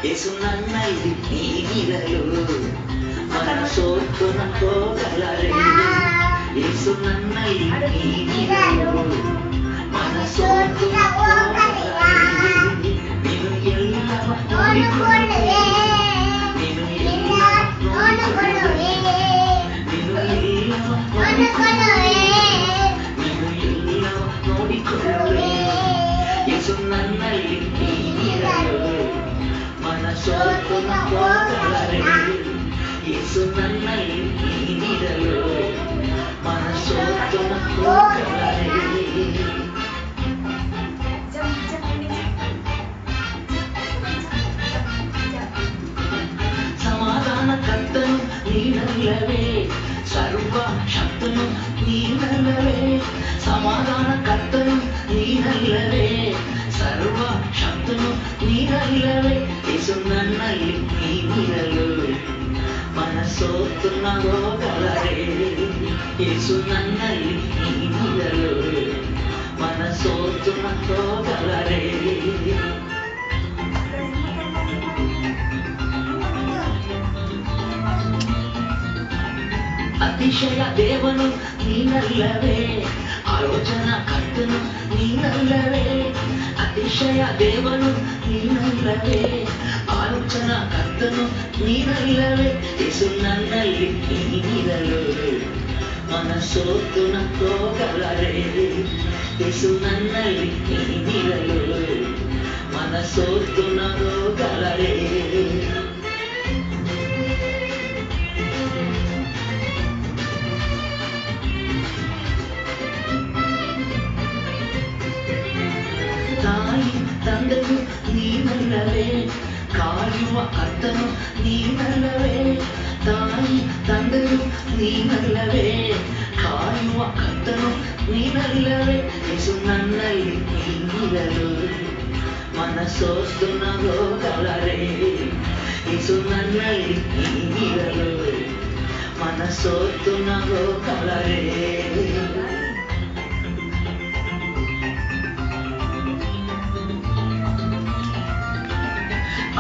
ಯೇಸು ನನ್ನಲ್ಲಿ ನೀನಿರಲು ಮನಸೋತನ ಹೋಗಲಾರೆ. ಯೇಸು ನನ್ನಲ್ಲಿ ನೀನಿರಲು ಮನಸೋತನ ಹೋಗಲಾರೆ. ನೀನು ಎಲ್ಲವ ನೋಡಿಕೊಳ್ಳುವೆ, ನೀನು ಎಲ್ಲವ ನೋಡಿಕೊಳ್ಳುವೆ, ನೀನು ಎಲ್ಲವ ನೋಡಿಕೊಳ್ಳುವೆ, ನೀನು ಎಲ್ಲವ ನೋಡಿಕೊಳ್ಳುವೆ. ಯೇಸು ನನ್ನಲ್ಲಿ ನೀನಿರಲು ಮನಸೋತನ ಹೋಗಲಾರೆ. ಯೇಸು ನನ್ನಲ್ಲಿ ನೀನಿರಲು ಮನಸೋತನ ಹೋಗಲಾರೆ. ಸಮಾಧಾನ ಕರ್ತನು ನೀನಲ್ಲವೇ, ಸರ್ವ ಶಕ್ತನು ನೀನಲ್ಲವೇ. ಸಮಾಧಾನ ಕರ್ತನು ನೀನಲ್ಲವೇ, ಸರ್ವ ಶಕ್ತನು ನೀನಲ್ಲವೇ. ಯೇಸು ನನ್ನಲ್ಲಿ ನೀನಿರಲು ಮನಸೋತನ ಹೋಗಲಾರೆ. ಯೇಸು ನನ್ನಲ್ಲಿ ನೀನಿರಲು ಮನಸೋತನ ಹೋಗಲಾರೆ. ಅತಿಶಯ ದೇವನು ನೀನಲ್ಲವೇ, ಆಲೋಚನಾ ಕರ್ತನು ನೀನಲ್ಲವೇ. ಅತಿಶಯ ದೇವನು ನೀನಲ್ಲವೇ, ಆಲೋಚನಾ ಕರ್ತನು ನೀನಲ್ಲವೇ. ಯೇಸು ನನ್ನಲ್ಲಿ ನೀನಿರಲು ಮನಸೋತನ ಹೋಗಲಾರೆ. ಯೇಸು ನನ್ನಲ್ಲಿ ನೀನಿರಲು ಮನಸೋತನ ಹೋಗಲಾರೆ. ತಾಯಿ ತಂದೆಯು ನೀನಲ್ಲವೇ, ಕಾಯುವ ಕರ್ತನು ನೀನಲ್ಲವೇ. ತಾಯಿ ತಂದೆಯು ನೀನಲ್ಲವೇ, ಕಾಯುವ ಕರ್ತನು ನೀನಲ್ಲವೇ. ಯೇಸು ನನ್ನಲ್ಲಿ ನೀನಿರಲು ಮನಸೋತನ ಹೋಗಲಾರೆ. ಯೇಸು ನನ್ನಲ್ಲಿ ನೀನಿರಲು ಮನಸೋತನ ಹೋಗಲಾರೆ.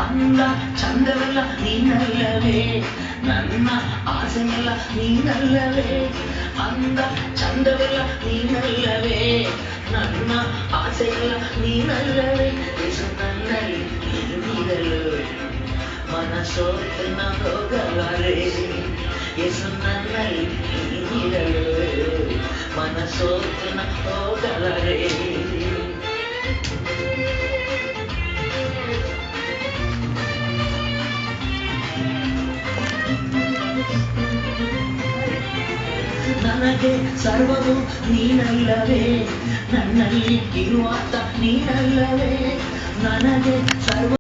ಅಂದ ಚಂದವೆಲ್ಲ ನೀನಲ್ಲವೇ, ನನ್ನ ಆಸೆಯೆಲ್ಲ ನೀನಲ್ಲವೇ. ಅಂದ ಚಂದವೆಲ್ಲ ನೀನಲ್ಲವೇ, ನನ್ನ ಆಸೆಯೆಲ್ಲ ನೀನಲ್ಲವೇ. ಯೇಸು ನನ್ನಲ್ಲಿ ನೀನಿರಲು ಮನಸೋತನ ಹೋಗಲಾರೆ. ಯೇಸು ನನ್ನಲ್ಲಿ ನೀನಿರಲು ಮನಸೋತನ ಹೋಗಲಾರೆ. ನನಗೆ ಸರ್ವವು ನೀನಲ್ಲವೇ, ನನ್ನಲ್ಲಿ ಇರುವಾತ ನೀನಲ್ಲವೇ. ನನಗೆ ಸರ್ವ